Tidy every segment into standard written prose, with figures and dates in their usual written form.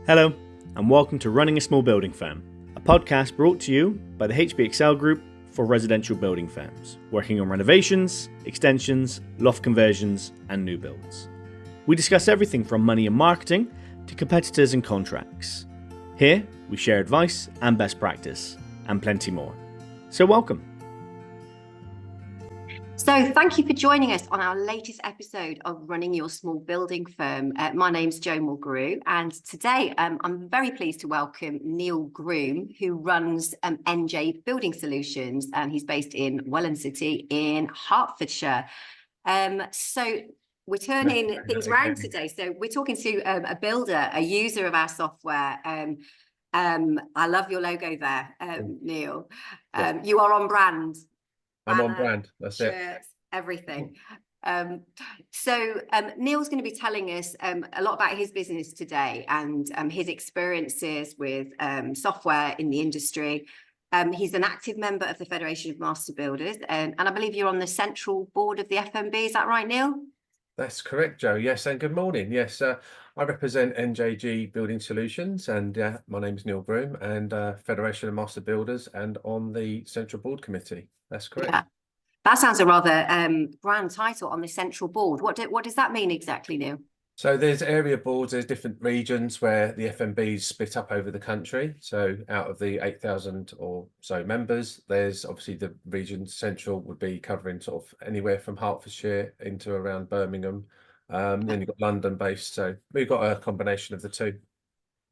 Hello, and welcome to Running a Small Building Firm, a podcast brought to you by the HBXL Group for residential building firms, working on renovations, extensions, loft conversions, and new builds. We discuss everything from money and marketing to competitors and contracts. Here, we share advice and best practice, and plenty more. So welcome. So thank you for joining us on our latest episode of Running Your Small Building Firm. My name's Jo Mulgrew, and today I'm very pleased to welcome Neil Groom, who runs NJ Building Solutions, and he's based in Welland City in Hertfordshire. So we're turning things around today. So we're talking to a builder, a user of our software. I love your logo there, Neil. You are on brand. I'm on brand. That's shirts, it. Everything. So Neil's going to be telling us a lot about his business today and his experiences with software in the industry. He's an active member of the Federation of Master Builders, and I believe you're on the central board of the FMB. Is that right, Neil? That's correct, Jo. Yes, and good morning. Yes, I represent NJG Building Solutions, and my name is Neil Groom, and Federation of Master Builders, and on the Central Board Committee. That's correct. Yeah. That sounds a rather grand title, on the central board. What does that mean exactly, Neil? So there's area boards, there's different regions where the FMB is split up over the country. So out of the 8,000 or so members, there's obviously the region central would be covering sort of anywhere from Hertfordshire into around Birmingham. Then you've got London based. So we've got a combination of the two.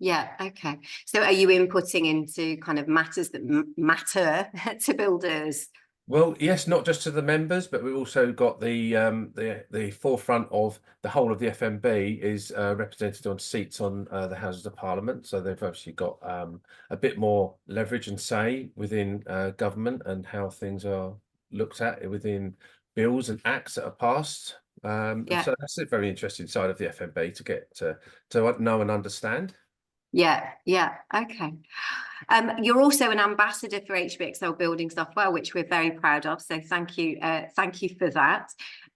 Yeah, okay. So are you inputting into kind of matters that matter to builders? Well, yes, not just to the members, but we've also got the forefront of the whole of the FMB is represented on seats on the Houses of Parliament. So they've actually got a bit more leverage and say within government and how things are looked at within bills and acts that are passed. So that's a very interesting side of the FMB to get to know and understand. Yeah, okay. You're also an ambassador for HBXL Building Software, which we're very proud of. So thank you for that.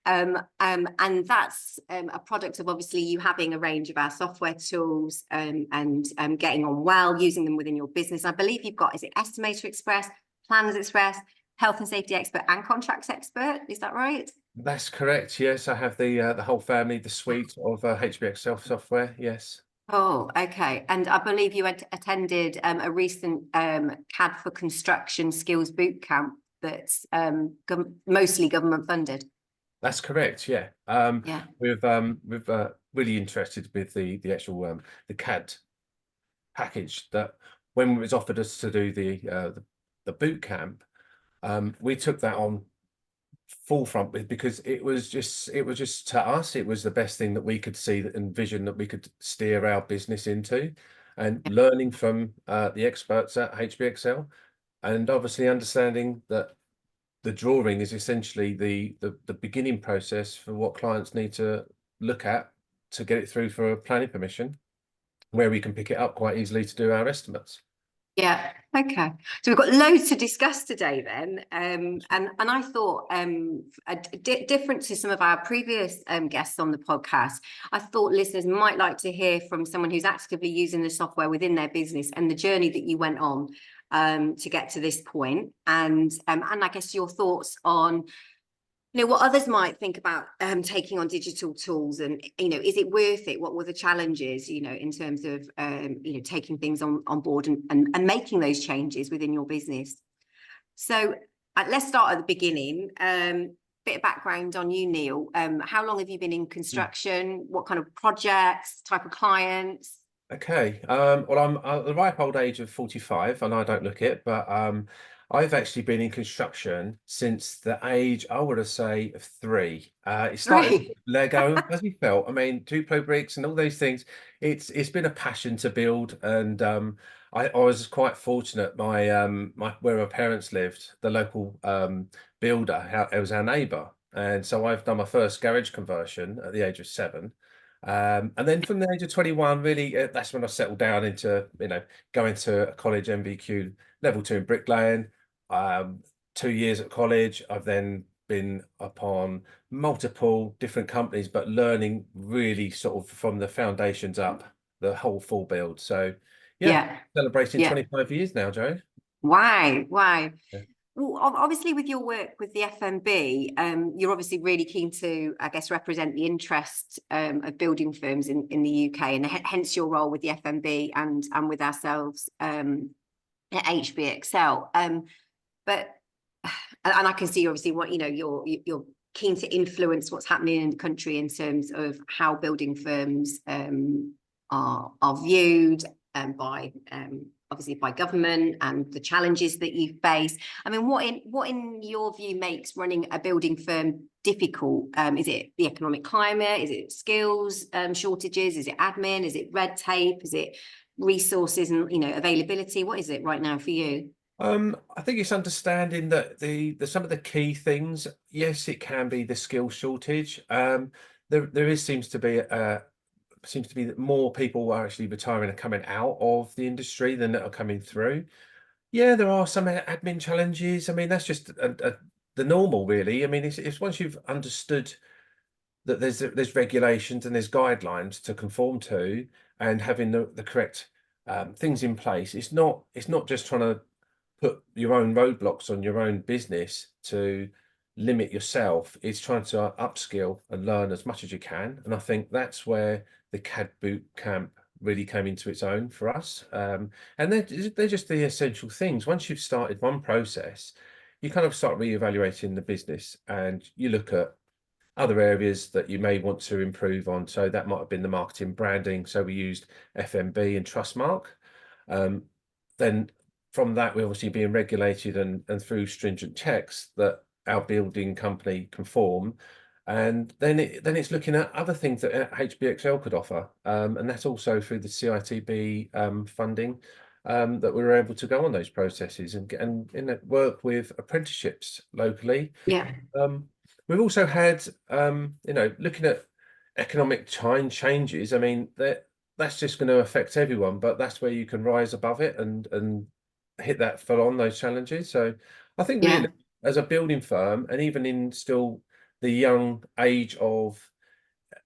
And that's a product of obviously you having a range of our software tools and getting on well, using them within your business. I believe you've got, is it Estimator Express, Planners Express, Health and Safety Expert, and Contracts Expert? Is that right? That's correct. Yes, I have the whole family, the suite of HBXL software. Yes. Oh, okay. And I believe you attended a recent CAD for Construction Skills Bootcamp that's mostly government funded. That's correct. Yeah. We've really interested with the actual the CAD package that when it was offered us to do the boot camp, we took that on forefront with because it was just to us it was the best thing that we could see and vision that we could steer our business into, and learning from the experts at HBXL, and obviously understanding that the drawing is essentially the beginning process for what clients need to look at to get it through for a planning permission, where we can pick it up quite easily to do our estimates. Yeah, okay. So we've got loads to discuss today then. And I thought, different to some of our previous guests on the podcast, I thought listeners might like to hear from someone who's actively using the software within their business and the journey that you went on to get to this point. And I guess your thoughts on what others might think about taking on digital tools, and is it worth it? What were the challenges in terms of taking things on board and making those changes within your business? So let's start at the beginning. Bit of background on you, Neil. How long have you been in construction? What kind of projects, type of clients? Okay. Well, I'm at the ripe old age of 45, and I don't look it, but I've actually been in construction since the age, I would say, of 3. It started with Lego, as we felt. I mean, Duplo bricks and all those things. It's been a passion to build, and I was quite fortunate. My where my parents lived, the local builder, it was our neighbour, and so I've done my first garage conversion at the age of 7. And then from the age of 21, really, that's when I settled down into, going to a college MVQ level 2 in bricklaying. 2 years at college. I've then been upon multiple different companies, but learning really sort of from the foundations up. the whole full build. So yeah, Yeah. celebrating Yeah. 25 years now, Joe. Wow. Wow. Yeah. Well, obviously, with your work with the FMB, you're obviously really keen to, I guess, represent the interest of building firms in the UK, and hence your role with the FMB and with ourselves at HBXL. But and I can see obviously what you're keen to influence what's happening in the country in terms of how building firms are viewed by obviously by government and the challenges that you face. I mean, what in your view makes running a building firm difficult? Is it the economic climate? Is it skills shortages? Is it admin? Is it red tape? Is it resources and availability? What is it right now for you? I think it's understanding that the some of the key things. Yes, it can be the skill shortage. Seems to be that more people are actually retiring and coming out of the industry than that are coming through. Yeah, there are some admin challenges. I mean, that's just the normal, really. I mean, it's once you've understood that there's regulations and there's guidelines to conform to, and having the correct things in place. It's not just trying to put your own roadblocks on your own business to limit yourself. It's trying to upskill and learn as much as you can. And I think that's where the CAD boot camp really came into its own for us. And they're just the essential things. Once you've started one process, you kind of start reevaluating the business, and you look at other areas that you may want to improve on. So that might have been the marketing branding. So we used FMB and Trustmark. Then from that, we're obviously being regulated and through stringent checks that our building company conform. And then it's looking at other things that HBXL could offer. And that's also through the CITB funding that we were able to go on those processes and work with apprenticeships locally. Yeah. We've also had, looking at economic changes. I mean, that's just going to affect everyone, but that's where you can rise above it and hit that full on those challenges. So I think really, as a building firm, and even in still the young age of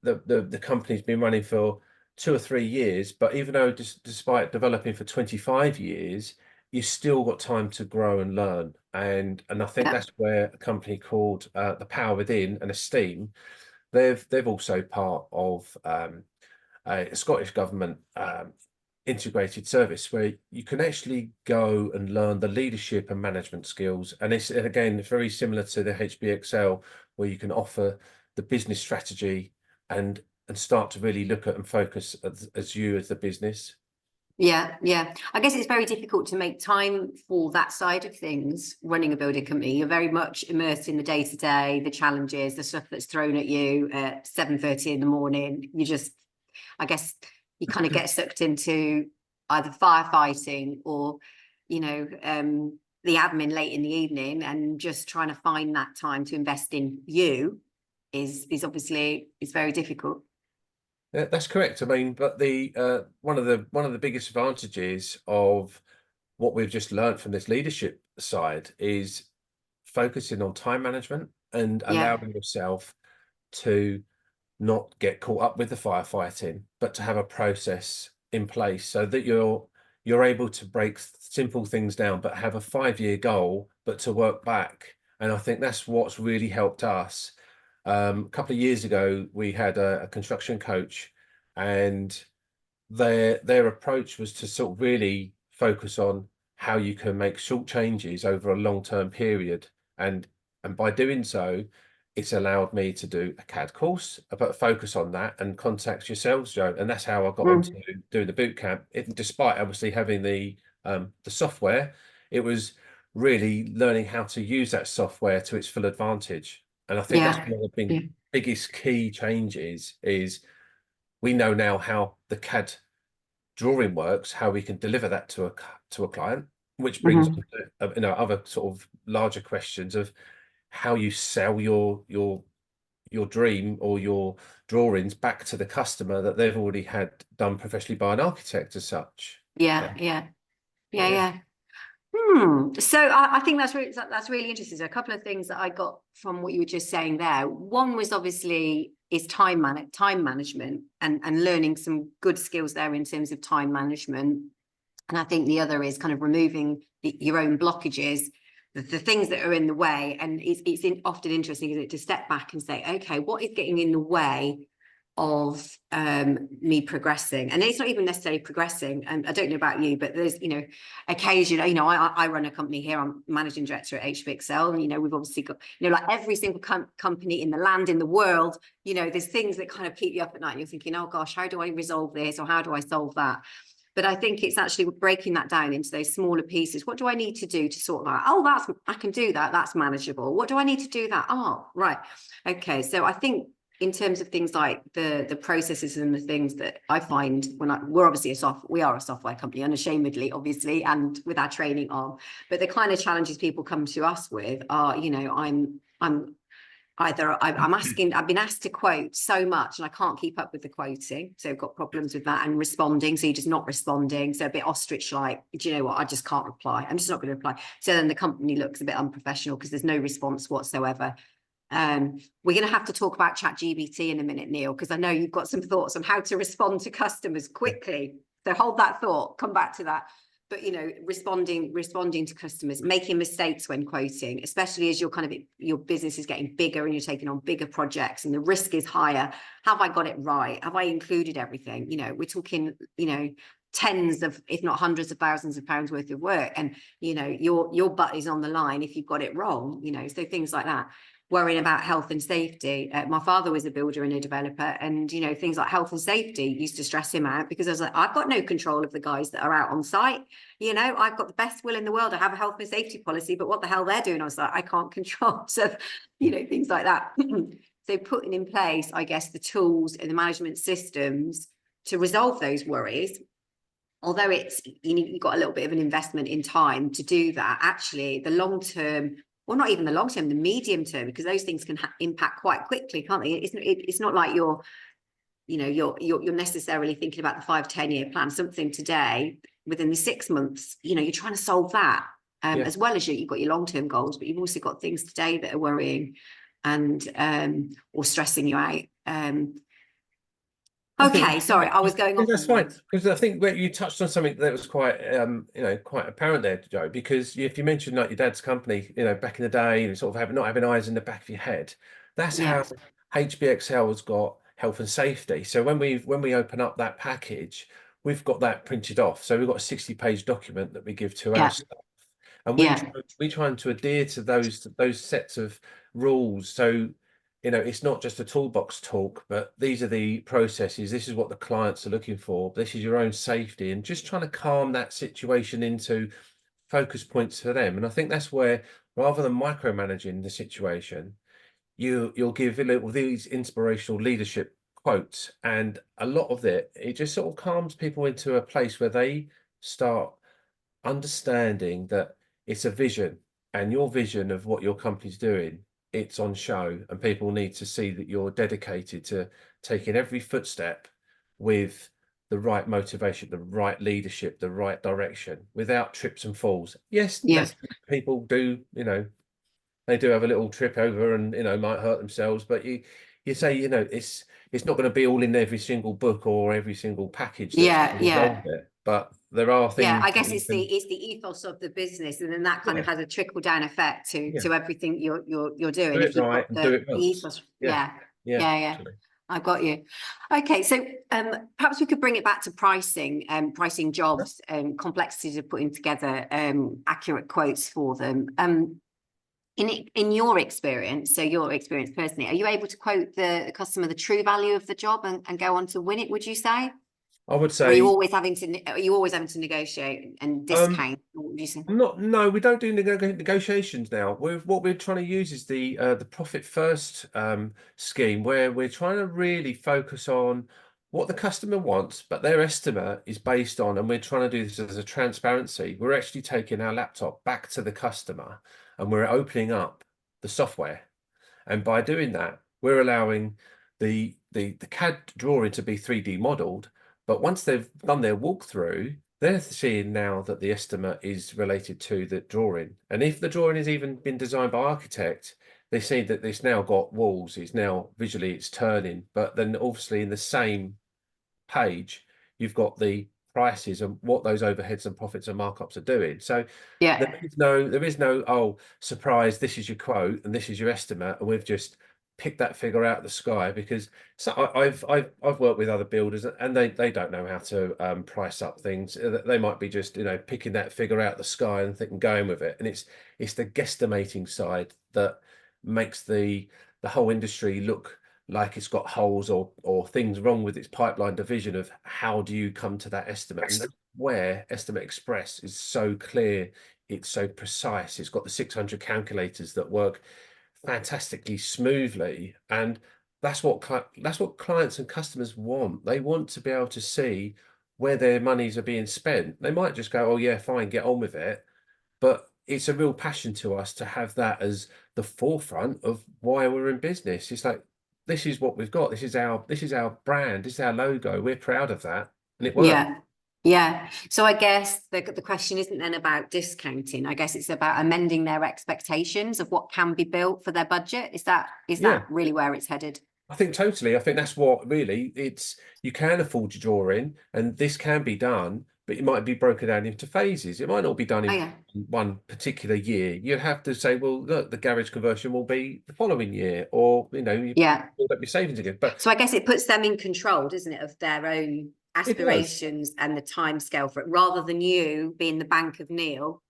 the company's been running for 2 or 3 years, but even though despite developing for 25 years, you've still got time to grow and learn. And I think that's where a company called The Power Within and Esteem, they've also part of a Scottish government integrated service where you can actually go and learn the leadership and management skills. And it's, again, very similar to the HBXL, where you can offer the business strategy and start to really look at and focus as the business. Yeah. I guess it's very difficult to make time for that side of things running a building company. You're very much immersed in the day-to-day, the challenges, the stuff that's thrown at you at 7:30 in the morning. I guess you kind of get sucked into either firefighting or, the admin late in the evening, and just trying to find that time to invest in you is obviously very difficult. Yeah, that's correct. I mean, but the one of the biggest advantages of what we've just learned from this leadership side is focusing on time management and allowing yourself to not get caught up with the firefighting, but to have a process in place so that you're able to break simple things down, but have a 5-year goal, but to work back. And I think that's what's really helped us. A couple of years ago, we had a construction coach, and their approach was to sort of really focus on how you can make short changes over a long-term period. And by doing so, it's allowed me to do a CAD course, but focus on that and contact yourselves, Joe. And that's how I got onto doing the boot camp. Despite obviously having the software, it was really learning how to use that software to its full advantage. And I think that's one of the biggest key changes is we know now how the CAD drawing works, how we can deliver that to a client, which brings on to, other sort of larger questions of how you sell your dream or your drawings back to the customer that they've already had done professionally by an architect as such. Yeah. So I think that's really interesting. So a couple of things that I got from what you were just saying there. One was obviously is time management and learning some good skills there in terms of time management. And I think the other is kind of removing your own blockages, the things that are in the way. And it's often interesting, isn't it, to step back and say, okay, what is getting in the way of me progressing? And it's not even necessarily progressing. And I don't know about you, but there's, occasionally, I run a company here. I'm managing director at HB Excel, and we've obviously got, like every single company in the land, in the world, there's things that kind of keep you up at night, and you're thinking, oh gosh, how do I resolve this, or how do I solve that? But I think it's actually breaking that down into those smaller pieces. What do I need to do to sort that? Oh, I can do that. That's manageable. What do I need to do that? Oh, right. Okay. So I think in terms of things like the processes and the things that I find we're obviously we are a software company, unashamedly, obviously, and with our training on, but the kind of challenges people come to us with are, I've been asked to quote so much and I can't keep up with the quoting. So I've got problems with that, and responding. So you're just not responding. So a bit ostrich-like, do you know what? I just can't reply. I'm just not going to reply. So then the company looks a bit unprofessional because there's no response whatsoever. We're going to have to talk about ChatGPT in a minute, Neil, because I know you've got some thoughts on how to respond to customers quickly. So hold that thought, come back to that. But, responding to customers, making mistakes when quoting, especially as your business is getting bigger and you're taking on bigger projects and the risk is higher. Have I got it right? Have I included everything? We're talking, tens of, if not hundreds of thousands of pounds worth of work. And, your butt is on the line if you've got it wrong, so things like that. Worrying about health and safety. My father was a builder and a developer, and things like health and safety used to stress him out, because I was like, I've got no control of the guys that are out on site. I've got the best will in the world. I have a health and safety policy, but what the hell they're doing, I was like, I can't control. So things like that. So putting in place, I guess, the tools and the management systems to resolve those worries. Although it's you've got a little bit of an investment in time to do that, actually the long term, well, not even the long term, the medium term, because those things can impact quite quickly, can't they? It's not like you're necessarily thinking about the 5-10 year plan. Something today within the 6 months, you're trying to solve that, as well as you've got your long term goals, but you've also got things today that are worrying and or stressing you out. Okay, sorry, I was going off. That's fine, because I think where you touched on something that was quite, quite apparent there, Joe. Because if you mentioned like your dad's company, back in the day, and sort of not having eyes in the back of your head, that's how HBXL has got health and safety. So when we open up that package, we've got that printed off. So we've got a 60-page document that we give to our staff, and we're trying to adhere to those sets of rules. So it's not just a toolbox talk, but these are the processes. This is what the clients are looking for. This is your own safety, and just trying to calm that situation into focus points for them. And I think that's where, rather than micromanaging the situation, you'll give these inspirational leadership quotes, and a lot of it just sort of calms people into a place where they start understanding that it's a vision, and your vision of what your company's doing, it's on show, and people need to see that you're dedicated to taking every footstep with the right motivation, the right leadership, the right direction, without trips and falls. Yes, people do, they do have a little trip over and might hurt themselves, but you say it's not going to be all in every single book or every single package that's resolved it, but there are things. I guess it's the ethos of the business, and then that kind of has a trickle down effect to everything you're doing. Do it right and do it once. Ethos, I've got you. Okay, so perhaps we could bring it back to pricing, pricing jobs, and complexities of putting together accurate quotes for them. In your experience, so your experience personally, are you able to quote the customer the true value of the job and go on to win it, would you say? I would say. Are you always having to negotiate and discount? What would you say? No, we don't do negotiations now. What we're trying to use is the profit first scheme, where we're trying to really focus on what the customer wants, but their estimate is based on, and we're trying to do this as a transparency. We're actually taking our laptop back to the customer, and we're opening up the software, and by doing that, we're allowing the CAD drawing to be 3D modeled. But once they've done their walkthrough, they're seeing now that the estimate is related to the drawing. And if the drawing has even been designed by architect, they see that it's now got walls, it's now visually it's turning, but then obviously in the same page, you've got the prices and what those overheads and profits and markups are doing. So Yeah. there is no, oh, surprise, this is your quote and this is your estimate, and we've just picked that figure out of the sky. Because I've worked with other builders and they don't know how to price up things. They might be just, you know, picking that figure out of the sky and thinking going with it. And it's the guesstimating side that makes the whole industry look like it's got holes or things wrong with its pipeline division of how do you come to that estimate. And that's where Estimate Express is so clear, it's so precise, it's got the 600 calculators that work fantastically smoothly, and that's what clients and customers want. They want to be able to see where their monies are being spent. They might just go, oh yeah, fine, get on with it, but it's a real passion to us to have that as the forefront of why we're in business. It's like, this is what we've got. This is our brand. This is our logo. We're proud of that, and it works. Yeah. Yeah. So I guess the question isn't then about discounting. I guess it's about amending their expectations of what can be built for their budget. Is that really where it's headed? I think totally. I think that's what really it's. You can afford your drawing, and this can be done, but it might be broken down into phases. It might not be done in one particular year. You have to say, well, look, the garage conversion will be the following year, or you know, you build up your savings again. But so I guess it puts them in control, doesn't it, of their own aspirations and the time scale for it, rather than you being the bank of Neil,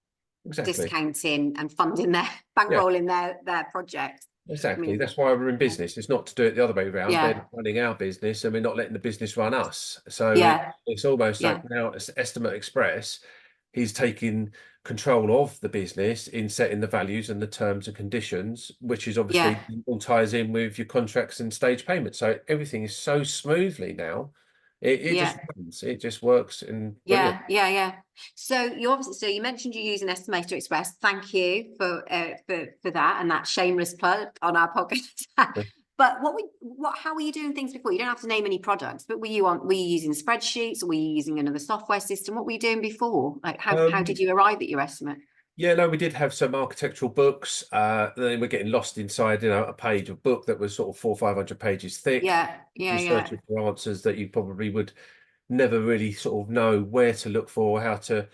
discounting and funding their bankrolling their project. Exactly. I mean, that's why we're in business. It's not to do it the other way around. They're running our business and we're not letting the business run us. So it's almost like now Estimate Express, he's taking control of the business in setting the values and the terms and conditions, which is obviously all ties in with your contracts and stage payments. So everything is so smoothly now. It just runs. It just works. And So you mentioned you use an Estimator Express. Thank you for that and that shameless plug on our podcast. But how were you doing things before? You don't have to name any products, but were you using spreadsheets, or were you using another software system? What were you doing before? Like how did you arrive at your estimate? Yeah, no, we did have some architectural books. Then we're getting lost inside, you know, a page of book that was sort of 400 or 500 pages thick. Searching for answers that you probably would never really sort of know where to look for, how to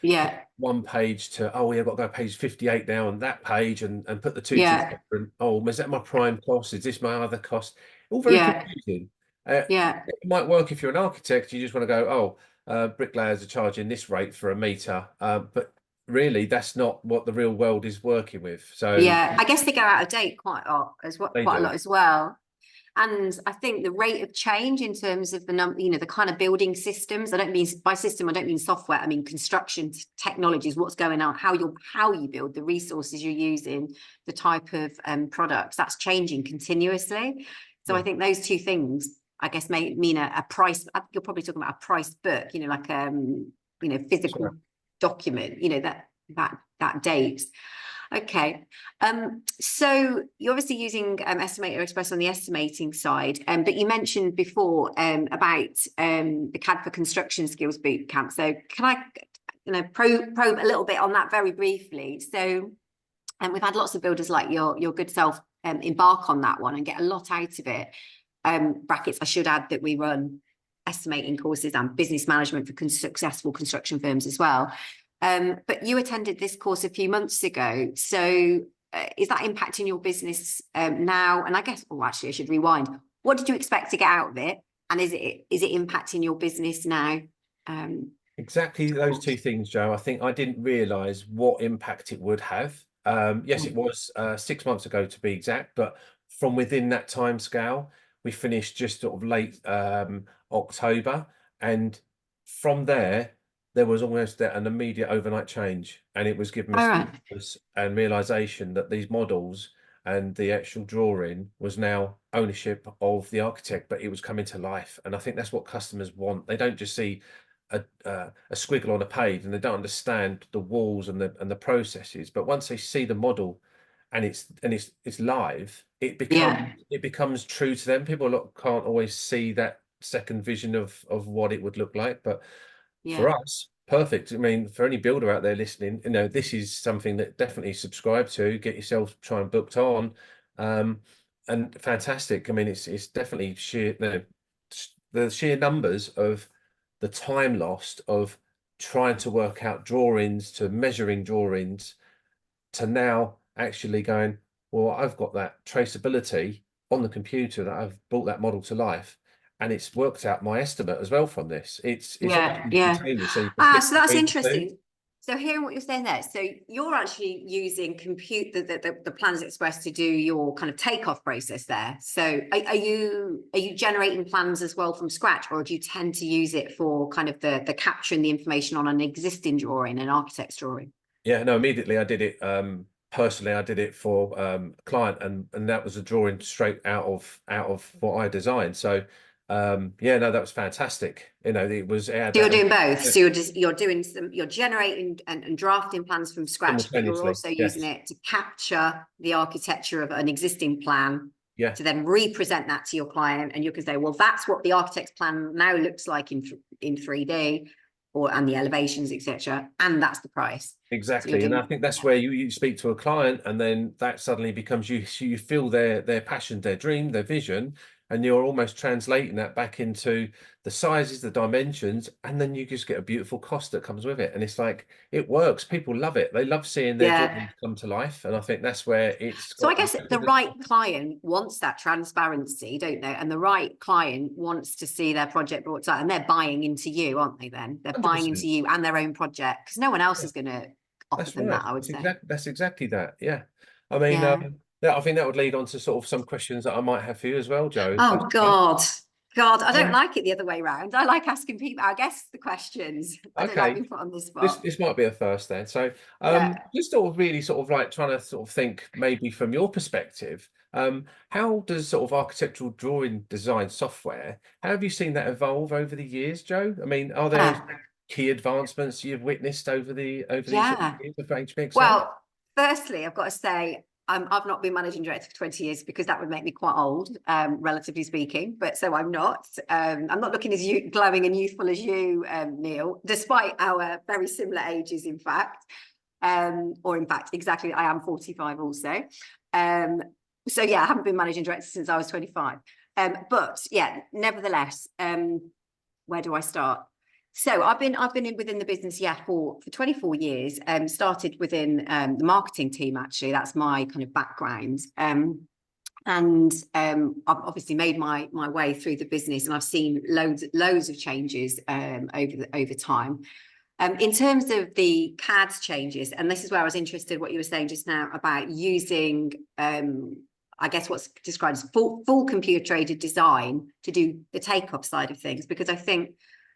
one page to, oh, yeah, I've got to go page 58 now on that page and put the two together. And, oh, is that my prime cost? Is this my other cost? All very confusing. It might work if you're an architect. You just want to go, oh, bricklayers are charging this rate for a meter. But really, that's not what the real world is working with. So I guess they go out of date quite a lot as well. And I think the rate of change in terms of the number, you know, the kind of building systems. I don't mean by system, I don't mean software. I mean construction technologies. What's going on? How you build, the resources you're using, the type of products that's changing continuously. So I think those two things, I guess, may mean a price. You're probably talking about a price book, you know, like physical document, you know, that dates. Okay. So you're obviously using Estimator Express on the estimating side, but you mentioned before about the CAD for Construction Skills Bootcamp. So can I probe a little bit on that very briefly? So we've had lots of builders like your good self embark on that one and get a lot out of it. Brackets, I should add that we run estimating courses and business management for successful construction firms as well. But you attended this course a few months ago. So is that impacting your business now? And I guess, actually, I should rewind. What did you expect to get out of it? And is it impacting your business now? Exactly those two things, Jo. I think I didn't realise what impact it would have. Yes, it was 6 months ago to be exact, but from within that time scale, we finished just sort of late October. And from there was almost an immediate overnight change. And it was giving us purpose and realization that these models and the actual drawing was now ownership of the architect, but it was coming to life. And I think that's what customers want. They don't just see a squiggle on a page and they don't understand the walls and the processes, but once they see the model and it's live, it becomes true to them. People can't always see that second vision of what it would look like, but for us, perfect. I mean, for any builder out there listening, you know, this is something that definitely subscribe to, get yourself try and booked on. And fantastic. I mean, it's definitely the sheer numbers of the time lost of trying to work out drawings to measuring drawings to now actually going, well, I've got that traceability on the computer that I've brought that model to life, and it's worked out my estimate as well from this. It's Yeah, actually yeah. instantaneous, so you can flip So that's between the two. interesting. So hearing what you're saying there, so you're actually using the Plans Express to do your kind of takeoff process there. So are you generating plans as well from scratch, or do you tend to use it for kind of the capturing the information on an existing drawing, an architect's drawing? Yeah, no, immediately I did it. Personally, I did it for a client, and that was a drawing straight out of what I designed. So yeah, no, that was fantastic. You know, it was So you're doing both. So you're generating and drafting plans from scratch, but you're simultaneously. also using Yes. it to capture the architecture of an existing plan Yeah, to then represent that to your client, and you can say, well, that's what the architect's plan now looks like in 3D, and the elevations, etc., and that's the price. So exactly. And I think that's where you speak to a client, and then that suddenly becomes you feel their passion, their dream, their vision, and you're almost translating that back into the sizes, the dimensions, and then you just get a beautiful cost that comes with it. And it's like, it works. People love it. They love seeing their drawings come to life. And I think that's where it's So I got guess the right client wants that transparency, don't they? And the right client wants to see their project brought to life, and they're buying into you, aren't they? Then they're 100%. buying into you and their own project, because no one else is going to offer That's them right. that, I would say. That's exactly that. Yeah. I mean, Yeah. yeah, I think that would lead on to sort of some questions that I might have for you as well, Jo. Oh God, I don't Um, like it the other way around. I like asking people, I guess, the questions. I don't like okay. being put on the spot. This might be a first then. So, Yeah. just sort of really sort of like trying to sort of think maybe from your perspective, how does sort of architectural drawing design software, how have you seen that evolve over the years, Jo? I mean, are there key advancements you've witnessed over these sort of years of HPXL? Well, firstly, I've got to say, I've not been managing director for 20 years because that would make me quite old, relatively speaking. But so I'm not. I'm not looking as glowing and youthful as you, Neil, despite our very similar ages, in fact. Or in fact, exactly, I am 45 also. So yeah, I haven't been managing director since I was 25. But yeah, nevertheless, where do I start? So I've been within the business for 24 years. Started within the marketing team. Actually, that's my kind of background. And I've obviously made my way through the business, and I've seen loads of changes over time. In terms of the CADS changes, and this is where I was interested what you were saying just now about using I guess what's described as full computer aided design to do the takeoff side of things, because I think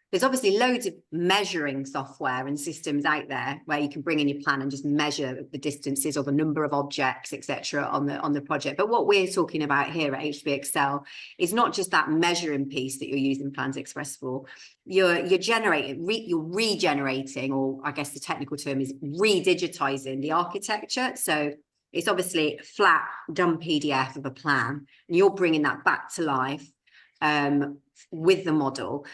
there's obviously loads of measuring software and systems out there where you can bring in your plan and just measure the distances or the number of objects, etc., on the project. But what we're talking about here at HBXL is not just that measuring piece that you're using Plans Express for. You're regenerating, or I guess the technical term is redigitizing the architecture. So it's obviously a flat, dumb PDF of a plan, and you're bringing that back to life with the model.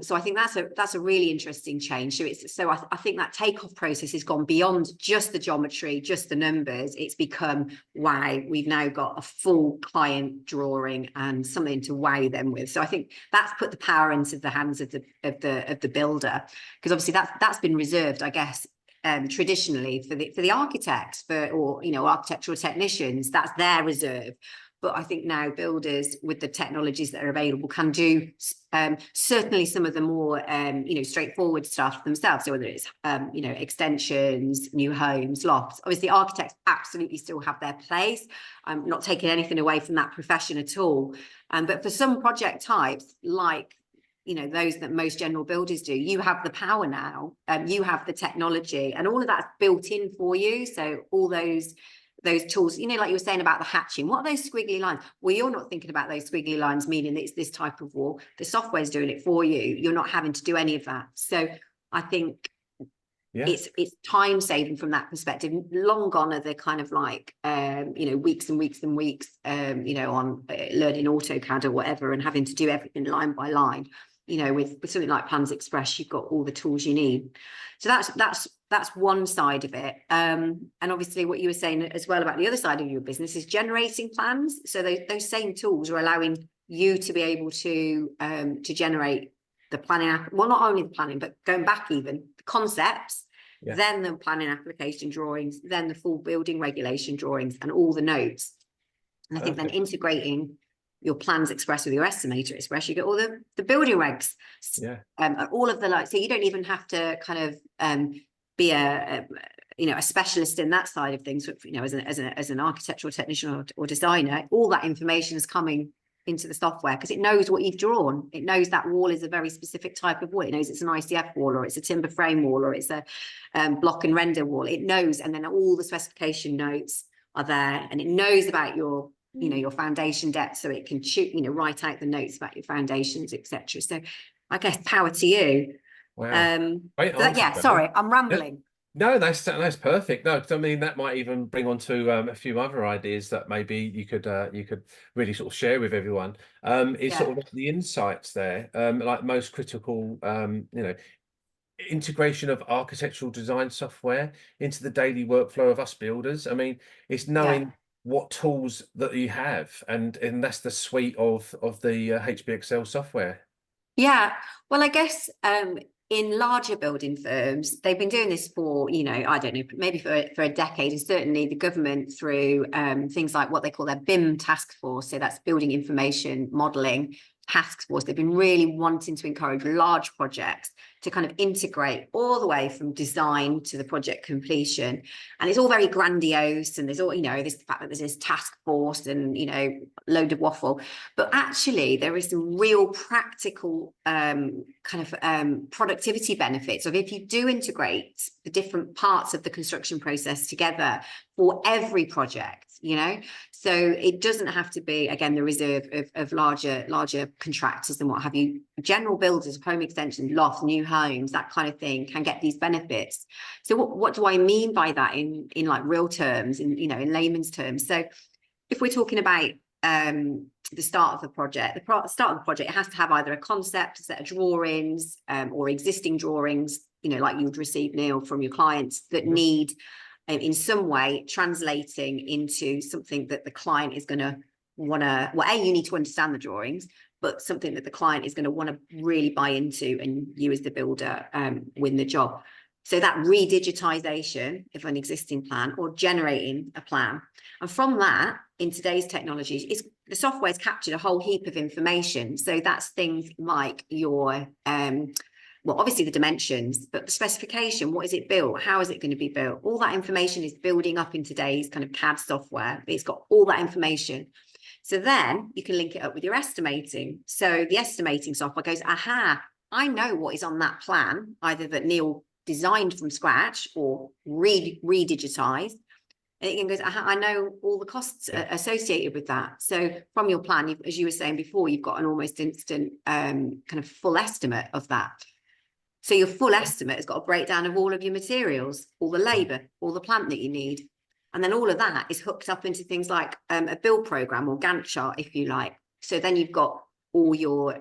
So I think that's a really interesting change. So I think that takeoff process has gone beyond just the geometry, just the numbers. It's become, wow, we've now got a full client drawing and something to wow them with. So I think that's put the power into the hands of the builder, because obviously that's been reserved, I guess, traditionally for the architects, or architectural technicians. That's their reserve. But I think now builders, with the technologies that are available, can do certainly some of the more straightforward stuff themselves. So whether it's extensions, new homes, lofts. Obviously, architects absolutely still have their place. I'm not taking anything away from that profession at all. But for some project types, like those that most general builders do, you have the power now. You have the technology, and all of that's built in for you. So all those tools, like you were saying about the hatching, what are those squiggly lines? Well, you're not thinking about those squiggly lines meaning it's this type of wall. The software is doing it for you. You're not having to do any of that. So I think it's time saving from that perspective. Long gone are the kind of like weeks and weeks and weeks on learning AutoCAD or whatever and having to do everything line by line. With something like Plans Express, you've got all the tools you need. So that's that's one side of it. And obviously what you were saying as well about the other side of your business is generating plans. So those same tools are allowing you to be able to generate the planning, well, not only the planning, but going back even the concepts, then the planning application drawings, then the full building regulation drawings and all the notes. And I think then integrating your plans express with your estimator express, you get all the building regs, all of the so you don't even have to kind of be a specialist in that side of things, as an architectural technician or designer. All that information is coming into the software because it knows what you've drawn. It knows that wall is a very specific type of wall. It knows it's an ICF wall, or it's a timber frame wall, or it's a block and render wall. It knows, and then all the specification notes are there, and it knows about your your foundation depth, so it can write out the notes about your foundations, etc. So I guess power to you. Wow. Sorry, I'm rambling. No, that's perfect. No, I mean, that might even bring on to a few other ideas that maybe you could really sort of share with everyone. It's sort of the insights there, like most critical, integration of architectural design software into the daily workflow of us builders. I mean, it's knowing what tools that you have, and that's the suite of the HB Excel software. Yeah, well, I guess in larger building firms, they've been doing this for, I don't know, maybe for a decade, and certainly the government through things like what they call their BIM task force. So that's Building Information Modelling Task Force. They've been really wanting to encourage large projects to kind of integrate all the way from design to the project completion. And it's all very grandiose, and there's all, this the fact that there's this task force and, load of waffle. But actually, there is some real practical productivity benefits of if you do integrate the different parts of the construction process together for every project, So it doesn't have to be, again, the reserve of larger contractors and what have you. General builders, home extensions, lofts, new homes, that kind of thing can get these benefits. So what do I mean by that in like real terms, in layman's terms? So if we're talking about the start of the project, it has to have either a concept, a set of drawings, or existing drawings, like you'd receive, Neil, from your clients that need in some way translating into something that the client is going to want to, you need to understand the drawings, but something that the client is going to want to really buy into, and you as the builder win the job. So that redigitization of an existing plan or generating a plan. And from that, in today's technologies, the software's captured a whole heap of information. So that's things like your obviously the dimensions, but the specification, what is it built? How is it going to be built? All that information is building up in today's kind of CAD software. It's got all that information. So then you can link it up with your estimating. So the estimating software goes, aha, I know what is on that plan, either that Neil designed from scratch or redigitized. And it goes, aha, I know all the costs associated with that. So from your plan, as you were saying before, you've got an almost instant kind of full estimate of that. So your full estimate has got a breakdown of all of your materials, all the labour, all the plant that you need. And then all of that is hooked up into things like a build program or Gantt chart, if you like. So then you've got all your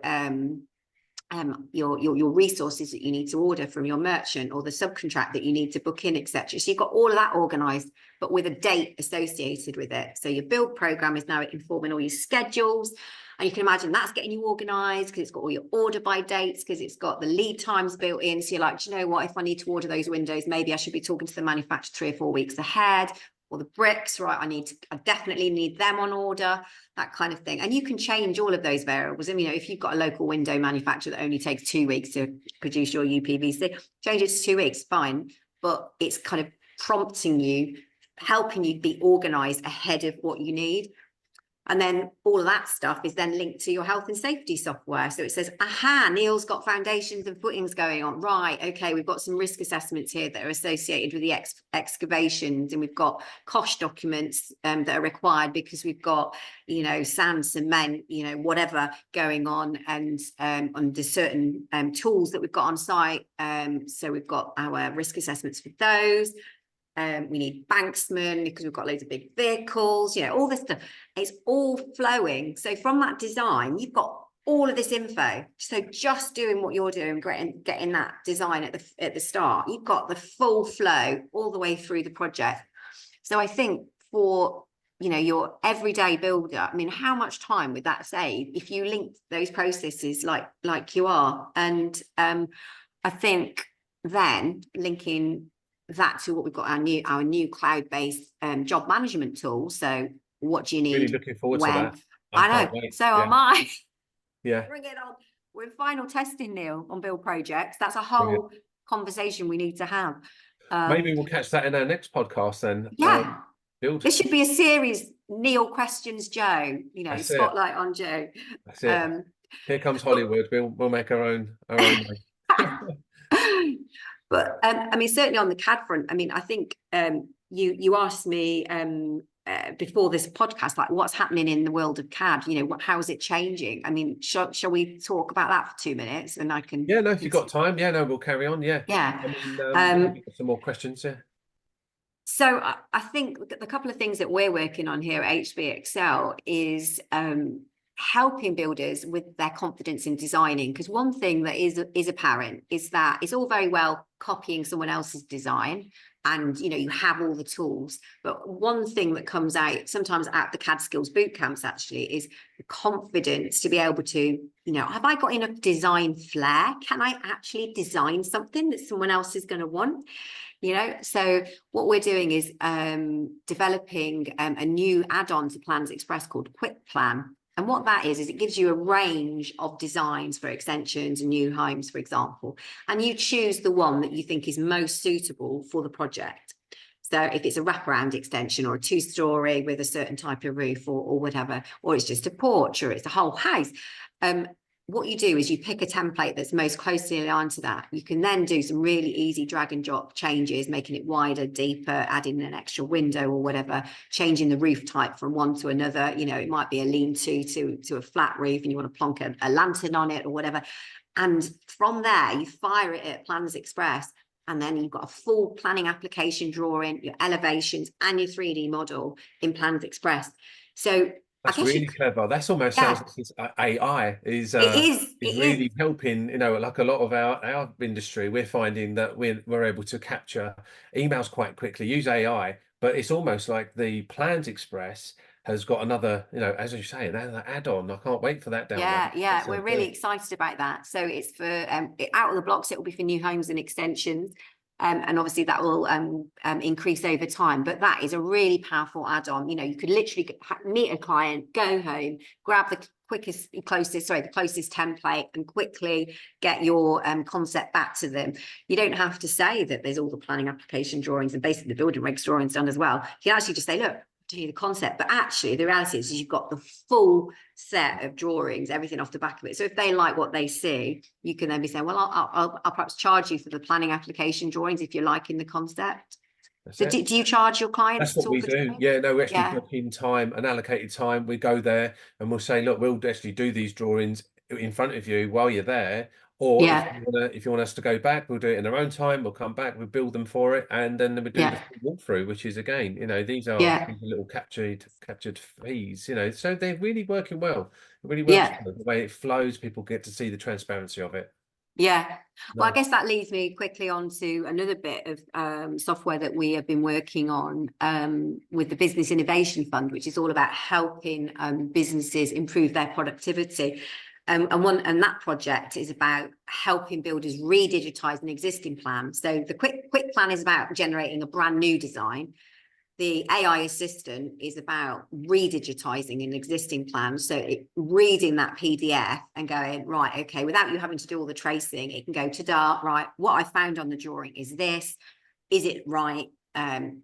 resources that you need to order from your merchant, or the subcontract that you need to book in, etc. So you've got all of that organised, but with a date associated with it. So your build program is now informing all your schedules. And you can imagine that's getting you organised because it's got all your order by dates, because it's got the lead times built in. So you're like, do you know what, if I need to order those windows, maybe I should be talking to the manufacturer 3 or 4 weeks ahead. Or the bricks, right, I definitely need them on order, that kind of thing. And you can change all of those variables. I mean, if you've got a local window manufacturer that only takes 2 weeks to produce your UPVC, change it to 2 weeks, fine. But it's kind of prompting you, helping you be organised ahead of what you need. And then all of that stuff is then linked to your health and safety software. So it says, aha, Neil's got foundations and footings going on. Right, okay, we've got some risk assessments here that are associated with the excavations, and we've got cost documents that are required because we've got, sand, cement, whatever going on, and under certain tools that we've got on site. So we've got our risk assessments for those. We need banksmen because we've got loads of big vehicles, all this stuff. It's all flowing. So from that design, you've got all of this info. So just doing what you're doing, getting that design at the start, you've got the full flow all the way through the project. So I think for, you know, your everyday builder, I mean, how much time would that save if you linked those processes like you are? And I think then linking that to what we've got, our new cloud-based job management tool. So what do you need? Really looking forward to that. I can't know. wait. So am I. Yeah. Bring it on. We're in final testing, Neil, on build projects. That's a whole conversation we need to have. Maybe we'll catch that in our next podcast then. Yeah. Build. This should be a series. Neil questions Jo. You know, That's spotlight on Jo. That's it. Here comes Hollywood. We'll make our own way. But I mean, certainly on the CAD front, I mean, I think you asked me before this podcast, like what's happening in the world of CAD, you know, how is it changing? I mean, shall we talk about that for 2 minutes and I can... Yeah, no, if you've got time. Yeah, no, we'll carry on. Yeah. Yeah. I mean, some more questions. Yeah. So I think the couple of things that we're working on here at HB Excel is helping builders with their confidence in designing. Because one thing that is apparent is that it's all very well copying someone else's design, and you know, you have all the tools, but one thing that comes out sometimes at the CAD skills boot camps actually is the confidence to be able to, you know, have I got enough design flair? Can I actually design something that someone else is going to want? You know, so what we're doing is developing a new add-on to Plans Express called Quick Plan. And what that is it gives you a range of designs for extensions and new homes, for example, and you choose the one that you think is most suitable for the project. So if it's a wraparound extension or a 2-story with a certain type of roof or whatever, or it's just a porch or it's a whole house, what you do is you pick a template that's most closely aligned to that. You can then do some really easy drag and drop changes, making it wider, deeper, adding an extra window or whatever, changing the roof type from one to another. You know, it might be a lean-to to a flat roof and you want to plonk a lantern on it or whatever. And from there, you fire it at Plans Express, and then you've got a full planning application drawing, your elevations and your 3D model in Plans Express. So that's really clever. That's almost sounds like AI is really helping, you know, like a lot of our industry. We're finding that we're able to capture emails quite quickly, use AI, but it's almost like the Plans Express has got another, you know, as you say, another add-on. I can't wait for that down there. We're really excited about that. So it's for out of the blocks, it will be for new homes and extensions. And obviously that will increase over time, but that is a really powerful add-on. You know, you could literally meet a client, go home, grab the closest template and quickly get your concept back to them. You don't have to say that there's all the planning application drawings and basically the building regs drawings done as well. You can actually just say, look, to you the concept, but actually the reality is you've got the full set of drawings, everything off the back of it. So if they like what they see, you can then be saying, well, I'll perhaps charge you for the planning application drawings if you're liking the concept. So do you charge your clients? That's what we do. Yeah, no, we actually book in time, an allocated time. We go there and we'll say, look, we'll actually do these drawings in front of you while you're there. Or if you want us to go back, we'll do it in our own time. We'll come back, we'll build them for it, and then we do the walkthrough, which is again, you know, these are little captured fees, you know, so they're really working well. It really works well. The way it flows, people get to see the transparency of it. Yeah. Well, I guess that leads me quickly on to another bit of software that we have been working on with the Business Innovation Fund, which is all about helping businesses improve their productivity. And that project is about helping builders re-digitize an existing plan. So the quick plan is about generating a brand new design. The AI assistant is about re-digitizing an existing plan. So reading that PDF and going, right, okay, without you having to do all the tracing, it can go to dart, right, what I found on the drawing is this, is it right?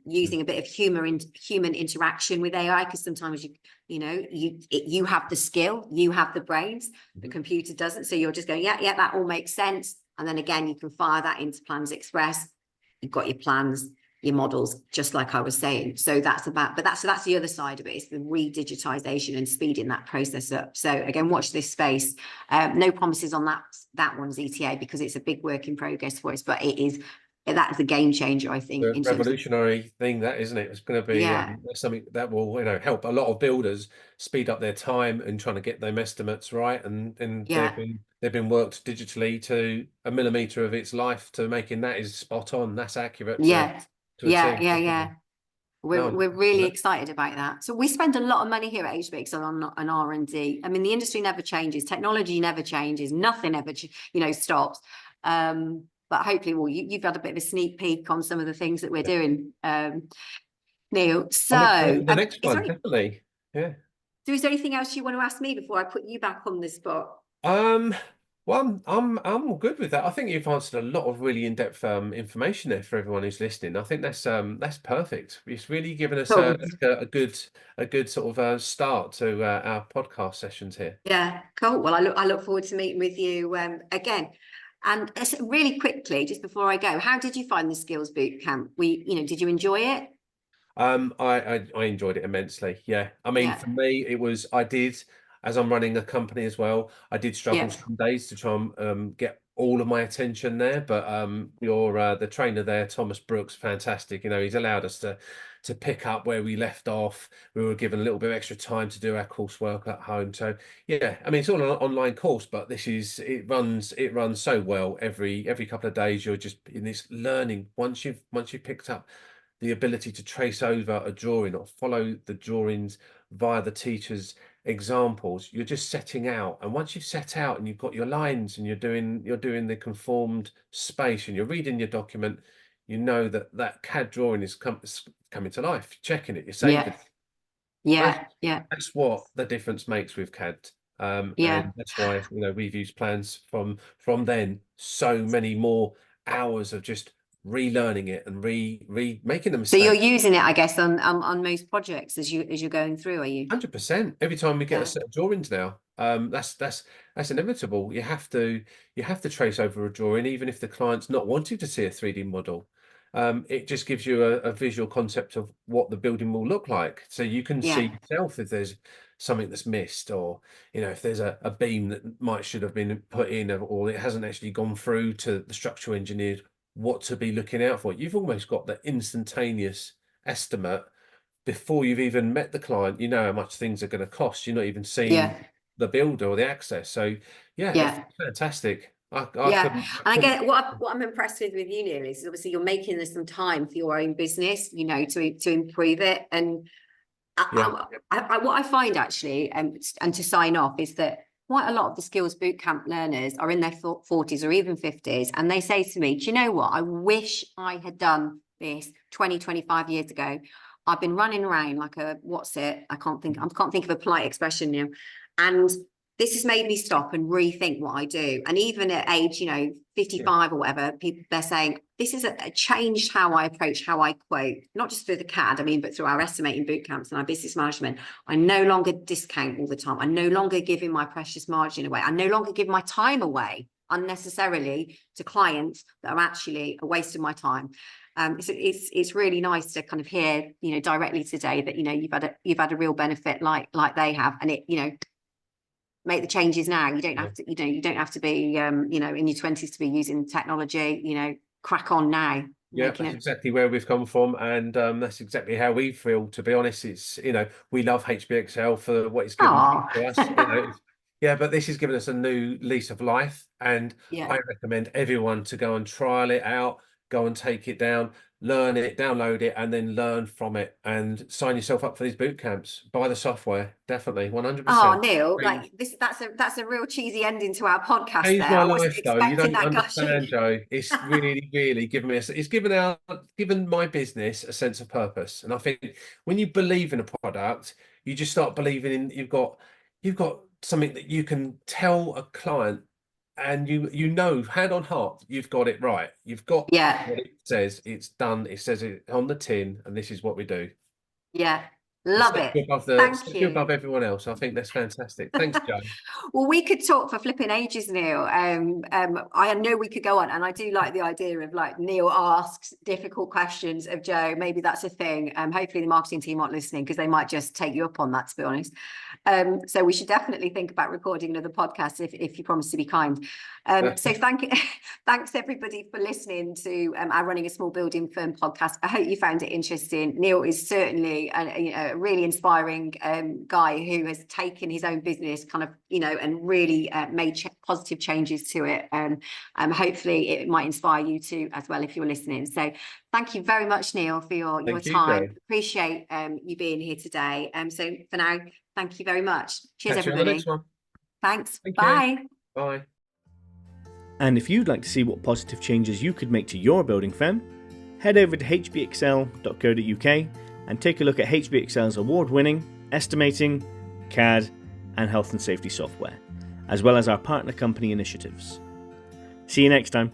Using a bit of human interaction with AI, because sometimes you have the skill, you have the brains, the computer doesn't. So you're just going, yeah, that all makes sense. And then again, you can fire that into Plans Express. You've got your plans, your models, just like I was saying. So that's that's the other side of it. It's the re-digitization and speeding that process up. So again, watch this space. No promises on that one's ETA, because it's a big work in progress for us, but it is that's a game changer, I think, The in terms of, revolutionary thing, that, isn't it? It's going to be yeah, something that will, help a lot of builders speed up their time and trying to get them estimates right. And yeah, they've been worked digitally to a millimeter of its life to making that is spot on. That's accurate yeah, to a yeah, T. yeah, yeah. We're No, we're really excited about that. So we spend a lot of money here at HBX on R&D. I mean, the industry never changes, technology never changes, nothing ever stops. But hopefully, well, you've had a bit of a sneak peek on some of the things that we're doing, Neil. I look forward So to the next is there one, definitely. Yeah. is there anything else you want to ask me before I put you back on the spot? Um, well, I'm all good with that. I think you've answered a lot of really in-depth information there for everyone who's listening. I think that's perfect. It's really given us Cool. a good sort of start to our podcast sessions here. Yeah, cool. Well, I look forward to meeting with you again. And really quickly, just before I go, how did you find the skills boot camp? Did you enjoy it? I enjoyed it immensely. Yeah. I mean, Yeah, for me, as I'm running a company as well, I did struggle yeah, some days to try and get all of my attention there. But the trainer there, Thomas Brooks, fantastic. He's allowed us to pick up where we left off. We were given a little bit of extra time to do our coursework at home. So yeah, I mean, it's all an online course, but it runs so well. Every couple of days, you're just in this learning. Once you've picked up the ability to trace over a drawing or follow the drawings via the teacher's examples, you're just setting out. And once you've set out and you've got your lines and you're doing the conformed space and you're reading your document, you know that CAD drawing is coming to life. You're checking it, you're saving yeah, it. That's, yeah, yeah, that's what the difference makes with CAD. yeah. And that's why we've used plans from then, so many more hours of just relearning it and making the So you're mistakes. using it, I guess, on most projects as you're going through, are you? 100%. Every time we get a Yeah, set of drawings now, that's inevitable. You have to trace over a drawing, even if the client's not wanting to see a 3D model. It just gives you a visual concept of what the building will look like, so you can yeah, see yourself if there's something that's missed, or if there's a beam that should have been put in, or it hasn't actually gone through to the structural engineer, what to be looking out for. You've almost got the instantaneous estimate before you've even met the client. You know how much things are going to cost. You're not even seeing yeah, the builder or the access. So yeah, it's yeah. fantastic. I Yeah, couldn't, and I get what I'm impressed with you, Neil, is obviously you're making this some time for your own business, to improve it. And yeah, what I find actually, and to sign off, is that quite a lot of the skills bootcamp learners are in their 40s or even 50s, and they say to me, "Do you know what? I wish I had done this 20, 25 years ago. I've been running around like a what's it? I can't think of a polite expression now, and this has made me stop and rethink what I do. And even at age, yeah, 55 or whatever, people, they're saying this has changed how I approach, how I quote, not just through the CAD, I mean, but through our estimating boot camps and our business management. I no longer discount all the time. I'm no longer giving my precious margin away. I no longer give my time away unnecessarily to clients that are actually a waste of my time. It's really nice to kind of hear, directly today that, you've had a real benefit like they have, and it, make the changes now. You don't yeah. have to, you don't have to be, in your 20s to be using technology, crack on now, Yeah, making that's it. exactly where we've come from, and that's exactly how we feel. To be honest, it's we love HBXL for what it's given Oh, to us. Yeah, but this has given us a new lease of life, and yeah, I recommend everyone to go and trial it out, go and take it down, learn it, download it, and then learn from it, and sign yourself up for these boot camps. Buy the software, definitely, oh, 100%. Neil, like this, that's a real cheesy ending to our podcast Changed there. my I wasn't life though. You expecting don't that gushing. understand, Joe. It's really, really given my business a sense of purpose. And I think when you believe in a product, you just start believing in you've got something that you can tell a client, and you know hand on heart you've got it right. You've got Yeah, what it says. It's done. It says it on the tin, and this is what we do. yeah. Love Set it. you above Thank set you you. above everyone else. I think that's fantastic. Thanks, Jo. Well, we could talk for flipping ages, Neil. I know we could go on, and I do like the idea of like Neil asks difficult questions of Jo. Maybe that's a thing. Hopefully the marketing team aren't listening because they might just take you up on that, to be honest. So we should definitely think about recording another podcast if you promise to be kind. So thanks everybody for listening to our Running a Small Building Firm podcast. I hope you found it interesting. Neil is certainly a really inspiring guy who has taken his own business kind of, and really made positive changes to it. Hopefully it might inspire you too as well if you're listening. So thank you very much, Neil, for your Thank you, time. Jo. Appreciate you being here today. So for now, thank you very much. Cheers, Catch you on the everybody. next one. Thanks. Thank you. Bye. Bye. And if you'd like to see what positive changes you could make to your building firm, head over to hbexcel.co.uk and take a look at HBXL's award-winning estimating, CAD and health and safety software, as well as our partner company initiatives. See you next time.